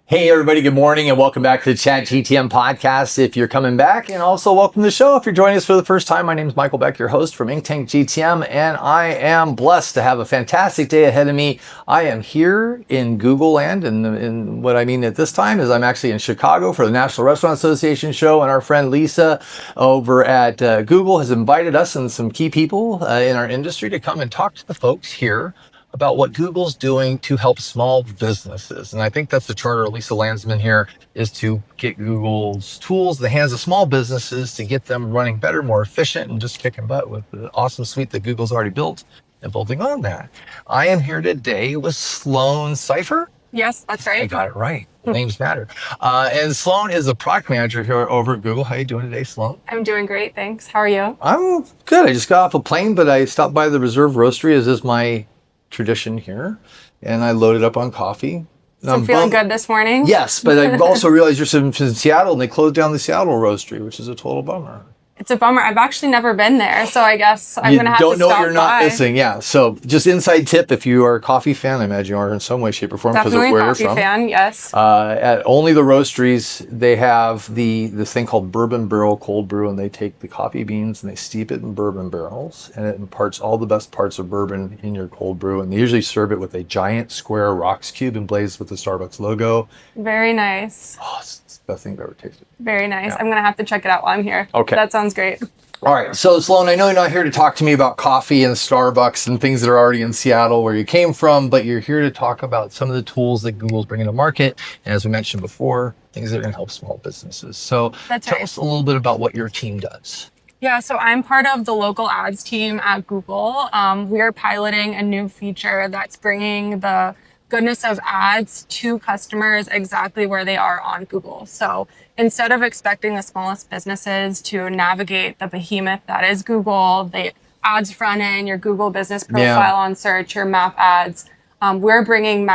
Hey everybody, good morning and welcome back to the Chat GTM podcast if you're coming back, and also welcome to the show if you're joining us for the first time. My name is Michael Beck, your host from Tank GTM, and I am blessed to have a fantastic day ahead of me. I am here in Google land, and what I mean at this time is I'm actually in Chicago for the National Restaurant Association show, and our friend Lisa over at Google has invited us and some key people in our industry to come and talk to the folks here about what Google's doing to help small businesses. And I think that's the charter of Lisa Landsman here, is to get Google's tools in the hands of small businesses to get them running better, more efficient, and just kicking butt with the awesome suite that Google's already built and building on that. I am here today with Sloan Sypher. Yes, that's right. I got it right. Names matter. And Sloan is a product manager here over at Google. How are you doing today, Sloan? I'm doing great, thanks. How are you? I'm good. I just got off a plane, but I stopped by the Reserve Roastery, as is my tradition here, and I loaded up on coffee. So feeling good this morning? Yes, but I also realized you're from Seattle, and they closed down the Seattle Roastery, which is a total bummer. It's a bummer. I've actually never been there, so I guess I'm going to have to stop by. You don't know what you're not missing, yeah. So just inside tip, if you are a coffee fan, I imagine you are in some way, shape, or form because of where you're from. Definitely a coffee fan, yes. At only the roasteries, they have this thing called bourbon barrel cold brew, and they take the coffee beans and they steep it in bourbon barrels, and it imparts all the best parts of bourbon in your cold brew, and they usually serve it with a giant square rocks cube emblazed with the Starbucks logo. Very nice. Oh, it's the best thing I've ever tasted. Very nice. Yeah. I'm going to have to check it out while I'm here. Okay. That sounds great. All right, so Sloan, I know you're not here to talk to me about coffee and Starbucks and things that are already in Seattle where you came from, but you're here to talk about some of the tools that Google's bringing to market, and as we mentioned before, things that are going to help small businesses. So tell us a little bit about what your team does. Yeah, so I'm part of the local ads team at Google. We're piloting a new feature that's bringing the goodness of ads to customers exactly where they are on Google. So instead of expecting the smallest businesses to navigate the behemoth that is Google, the ads front end, your Google business profile on search, your map ads, we're bringing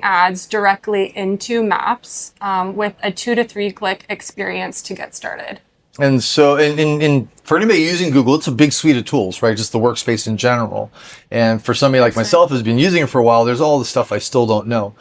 ads directly into maps with a 2 to 3 click experience to get started. And so, for anybody using Google, it's a big suite of tools, right? Just the workspace in general. And for somebody like myself who's been using it for a while, there's all the stuff I still don't know.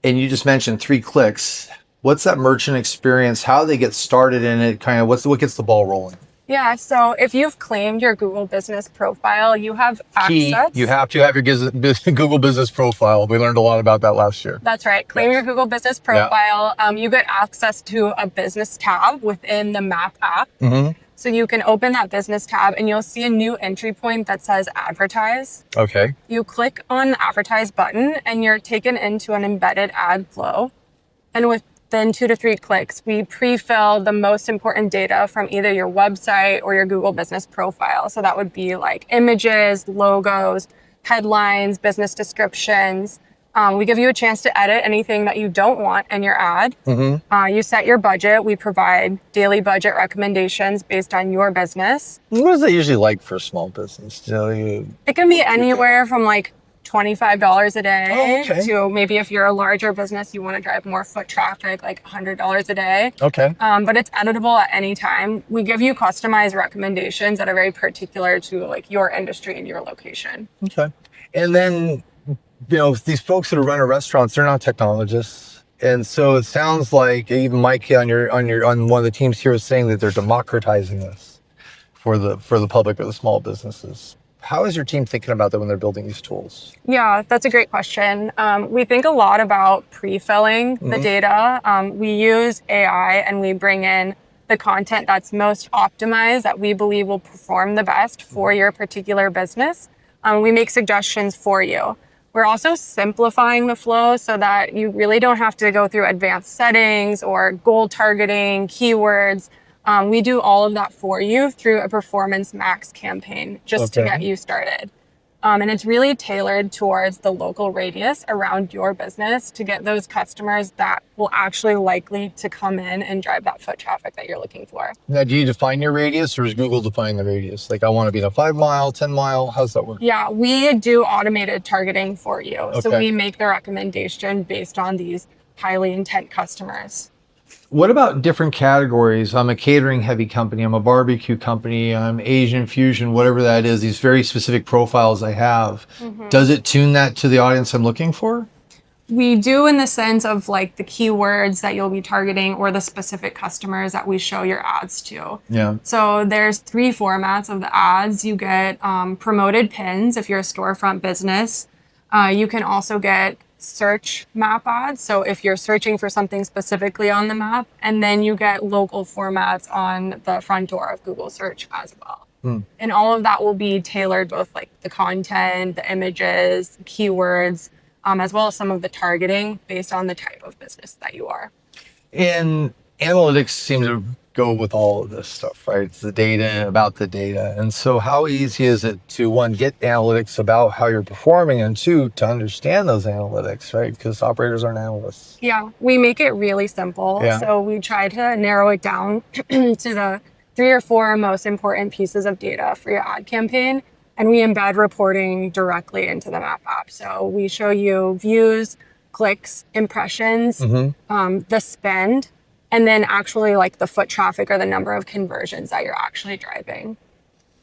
And you just mentioned 3 clicks. What's that merchant experience? How do they get started in it? Kind of what gets the ball rolling? Yeah, so if you've claimed your Google business profile, you have access. You have to have your Google business profile. We learned a lot about that last year. That's right. Claim your Google business profile. Yeah. You get access to a business tab within the Map app. Mm-hmm. So you can open that business tab and you'll see a new entry point that says advertise. Okay. You click on the advertise button and you're taken into an embedded ad flow. And within 2 to 3 clicks, we pre-fill the most important data from either your website or your Google business profile. So that would be like images, logos, headlines, business descriptions. We give you a chance to edit anything that you don't want in your ad. Mm-hmm. You set your budget. We provide daily budget recommendations based on your business. What is that usually like for a small business? It can be anywhere from like $25 a day to maybe if you're a larger business, you want to drive more foot traffic, like $100 a day. Okay. But it's editable at any time. We give you customized recommendations that are very particular to like your industry and your location. Okay. And then, these folks that are running restaurants, they're not technologists. And so it sounds like even Mike on one of the teams here is saying that they're democratizing this for the public or the small businesses. How is your team thinking about that when they're building these tools? Yeah, that's a great question. We think a lot about pre-filling the data. We use AI and we bring in the content that's most optimized that we believe will perform the best for your particular business. We make suggestions for you. We're also simplifying the flow so that you really don't have to go through advanced settings or goal targeting, keywords. We do all of that for you through a Performance Max campaign just to get you started. And it's really tailored towards the local radius around your business to get those customers that will actually likely to come in and drive that foot traffic that you're looking for. Now, do you define your radius or is Google define the radius? Like I want to be in a 5 mile, 10 mile, how's that work? Yeah, we do automated targeting for you. Okay. So we make the recommendation based on these highly intent customers. What about different categories? I'm a catering heavy company. I'm a barbecue company. I'm Asian fusion, whatever that is, these very specific profiles I have. Mm-hmm. Does it tune that to the audience I'm looking for? We do in the sense of like the keywords that you'll be targeting or the specific customers that we show your ads to. Yeah. So there's 3 formats of the ads. You get promoted pins if you're a storefront business. You can also get search map ads. So if you're searching for something specifically on the map, and then you get local formats on the front door of Google search as well. And all of that will be tailored, both like the content, the images, keywords, as well as some of the targeting based on the type of business that you are. And analytics seem to go with all of this stuff, right? It's the data about the data. And so how easy is it to, one, get analytics about how you're performing, and two, to understand those analytics, right? Because operators aren't analysts. Yeah, we make it really simple. Yeah. So we try to narrow it down to the 3 or 4 most important pieces of data for your ad campaign. And we embed reporting directly into the Map app. So we show you views, clicks, impressions, the spend, and then actually like the foot traffic or the number of conversions that you're actually driving.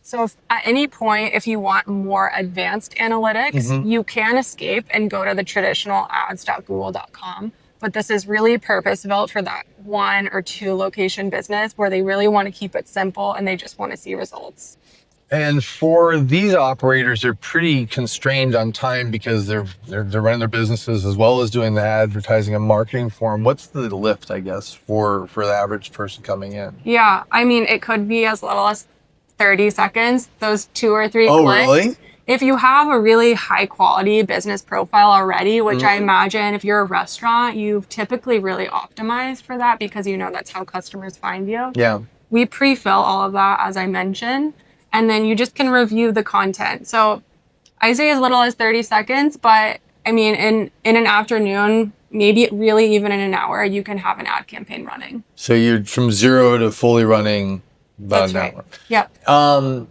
So if at any point, if you want more advanced analytics, you can escape and go to the traditional ads.google.com. But this is really purpose built for that 1 or 2 location business where they really want to keep it simple and they just want to see results. And for these operators, they're pretty constrained on time because they're running their businesses as well as doing the advertising and marketing for them. What's the lift, I guess, for the average person coming in? Yeah, I mean, it could be as little as 30 seconds, those 2 or 3 Oh, clicks. really? If you have a really high quality business profile already, which I imagine if you're a restaurant, you've typically really optimized for that because you know that's how customers find you. Yeah. We pre-fill all of that, as I mentioned, and then you just can review the content. So I say as little as 30 seconds, but I mean, in an afternoon, maybe really even in an hour, you can have an ad campaign running. So you're from 0 to fully running about That's an right. hour. Yep.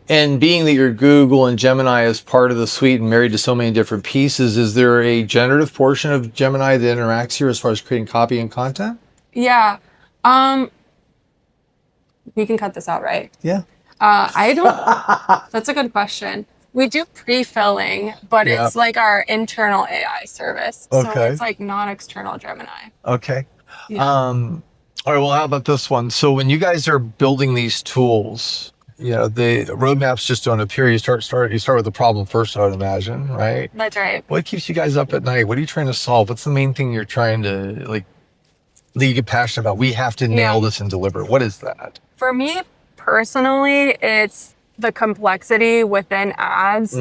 And being that your Google and Gemini is part of the suite and married to so many different pieces, is there a generative portion of Gemini that interacts here as far as creating copy and content? Yeah. We can cut this out, right? Yeah. I don't. That's a good question. We do pre-filling, but Yeah. it's like our internal AI service. So Okay. it's like not external Gemini. Okay. Yeah. All right, well, how about this one? So when you guys are building these tools, the roadmaps just don't appear. You start with the problem first, I would imagine, right? That's right. What keeps you guys up at night? What are you trying to solve? What's the main thing you're trying to that you get passionate about? We have to nail this and deliver. What is that? For me personally, it's the complexity within ads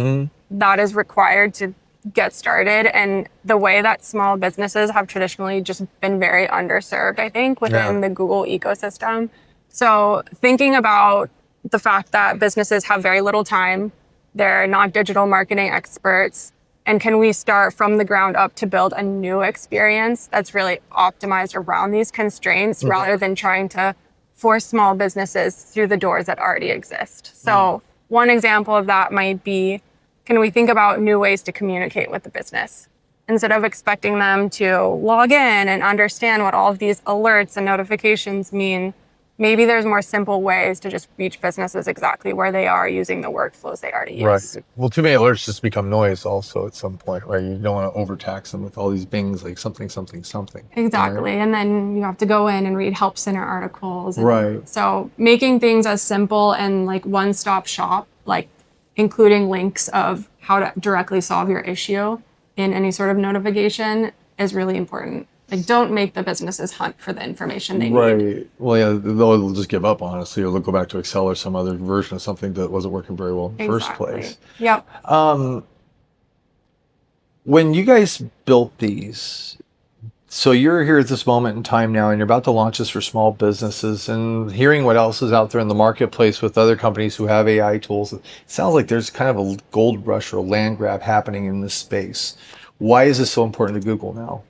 that is required to get started, and the way that small businesses have traditionally just been very underserved, I think, within the Google ecosystem. So thinking about the fact that businesses have very little time, they're not digital marketing experts, and can we start from the ground up to build a new experience that's really optimized around these constraints rather than trying to force small businesses through the doors that already exist. So one example of that might be, can we think about new ways to communicate with the business? Instead of expecting them to log in and understand what all of these alerts and notifications mean, maybe there's more simple ways to just reach businesses exactly where they are using the workflows they already use. Right. Well, too many alerts just become noise also at some point, right? You don't want to overtax them with all these bings like something, something, something. Exactly. Right? And then you have to go in and read help center articles. And Right. So making things as simple and like one-stop shop, like including links of how to directly solve your issue in any sort of notification is really important. Like, don't make the businesses hunt for the information they need. Right. Well, yeah, they'll just give up, honestly, or they'll go back to Excel or some other version of something that wasn't working very well in the first place. Yep. When you guys built these, so you're here at this moment in time now, and you're about to launch this for small businesses, and hearing what else is out there in the marketplace with other companies who have AI tools, it sounds like there's kind of a gold rush or a land grab happening in this space. Why is this so important to Google now?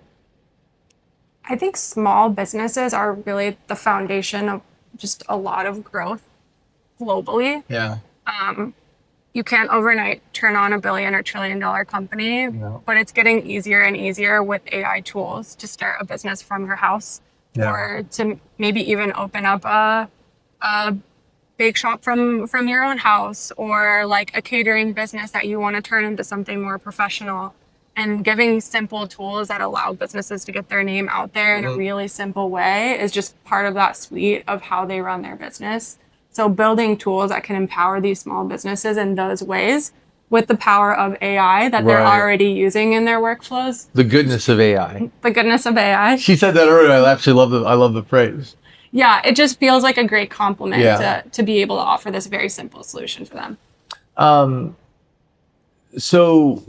I think small businesses are really the foundation of just a lot of growth globally. Yeah. You can't overnight turn on $1 billion or $1 trillion company, but it's getting easier and easier with AI tools to start a business from your house or to maybe even open up a bake shop from your own house, or like a catering business that you want to turn into something more professional. And giving simple tools that allow businesses to get their name out there in a really simple way is just part of that suite of how they run their business. So building tools that can empower these small businesses in those ways with the power of AI that they're already using in their workflows. The goodness of AI. The goodness of AI. She said that earlier. I actually love the phrase. Yeah, it just feels like a great compliment to be able to offer this very simple solution for them. So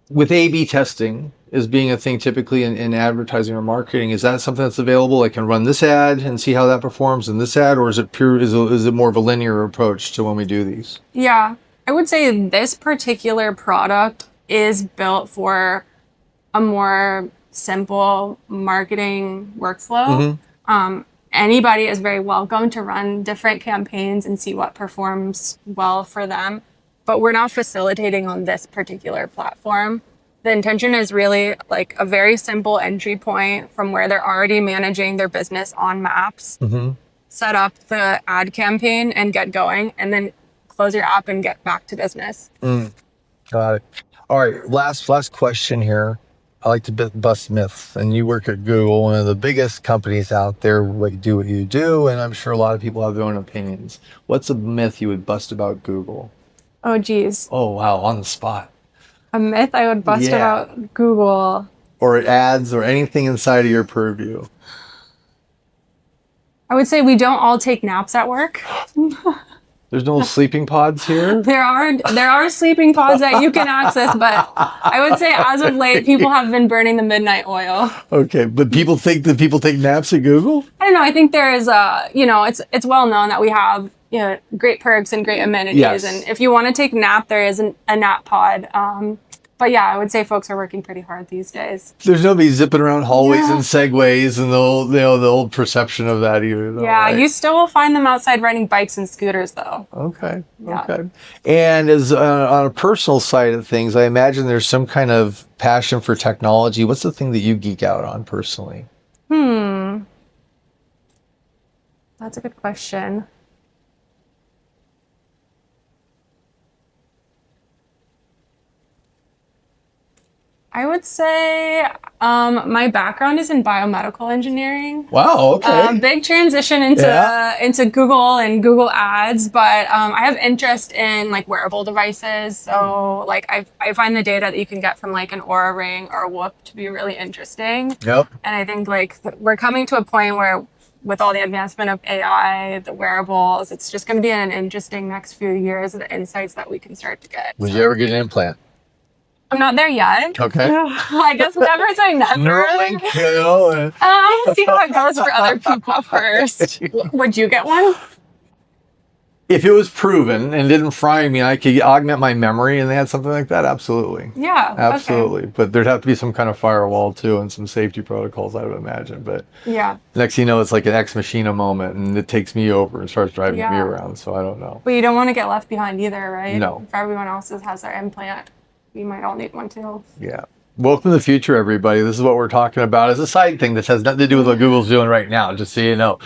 with A/B testing as being a thing typically in advertising or marketing, is that something that's available? I can run this ad and see how that performs in this ad, or is it more of a linear approach to when we do these? Yeah, I would say this particular product is built for a more simple marketing workflow. Anybody is very welcome to run different campaigns and see what performs well for them. But we're not facilitating on this particular platform. The intention is really like a very simple entry point from where they're already managing their business on Maps, set up the ad campaign and get going, and then close your app and get back to business. Got it. All right, last question here. I like to bust myths, and you work at Google, one of the biggest companies out there. Do what you do, and I'm sure a lot of people have their own opinions. What's a myth you would bust about Google? Oh, geez. Oh, wow, on the spot. A myth I would bust about Google. Or ads or anything inside of your purview. I would say we don't all take naps at work. There's no sleeping pods here? There are sleeping pods that you can access, but I would say as of late, people have been burning the midnight oil. Okay, but people think that people take naps at Google? I don't know. I think there is it's well known that we have great perks and great amenities. Yes. And if you want to take a nap, there is a nap pod. But yeah, I would say folks are working pretty hard these days. There's nobody zipping around hallways and segways and the old perception of that either. Though, yeah, right? You still will find them outside riding bikes and scooters though. Okay. Yeah. Okay. And as on a personal side of things, I imagine there's some kind of passion for technology. What's the thing that you geek out on personally? That's a good question. I would say my background is in biomedical engineering. Wow, okay. Big transition into Google and Google Ads, but I have interest in like wearable devices. So like I find the data that you can get from like an Oura Ring or a Whoop to be really interesting. Yep. And I think like we're coming to a point where with all the advancement of AI, the wearables, it's just going to be an interesting next few years of the insights that we can start to get. Would you ever get an implant? I'm not there yet. Okay. I guess never say never. Neuralink, See how it goes for other people first. Would you get one? If it was proven and didn't fry me, I could augment my memory and they had something like that, absolutely. Yeah. Absolutely. Okay. But there'd have to be some kind of firewall too and some safety protocols, I would imagine. But yeah. Next thing you know, it's like an ex machina moment and it takes me over and starts driving me around. So I don't know. But you don't want to get left behind either, right? No. If everyone else has their implant, we might all need one too. Yeah. Welcome to the future, everybody. This is what we're talking about. It's a side thing that has nothing to do with what Google's doing right now, just so you know.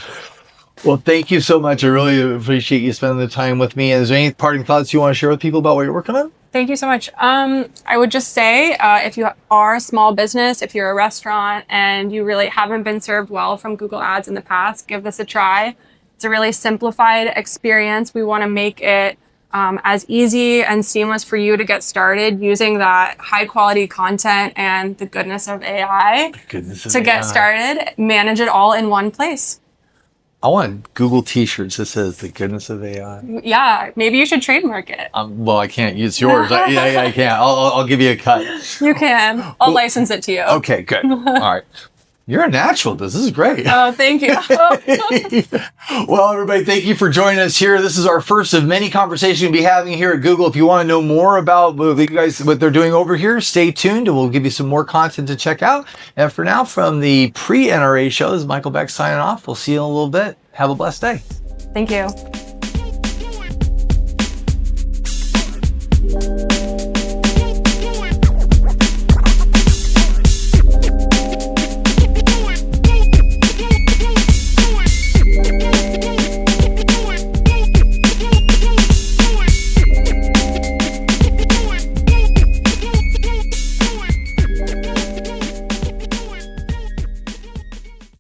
Well, thank you so much. I really appreciate you spending the time with me. Is there any parting thoughts you want to share with people about what you're working on? Thank you so much. I would just say if you are a small business, if you're a restaurant and you really haven't been served well from Google Ads in the past, give this a try. It's a really simplified experience. We want to make it as easy and seamless for you to get started using that high quality content and the goodness of AI get started, manage it all in one place. I want Google t-shirts that says the goodness of AI. Yeah, maybe you should trademark it. Well, I can't use yours. I can't. I'll give you a cut. You can. I'll license it to you. Okay, good. All right. You're a natural. This is great. Oh, thank you. Well, everybody, thank you for joining us here. This is our first of many conversations we'll be having here at Google. If you want to know more about what they're doing over here, stay tuned and we'll give you some more content to check out. And for now, from the pre-NRA show, this is Michael Beck signing off. We'll see you in a little bit. Have a blessed day. Thank you.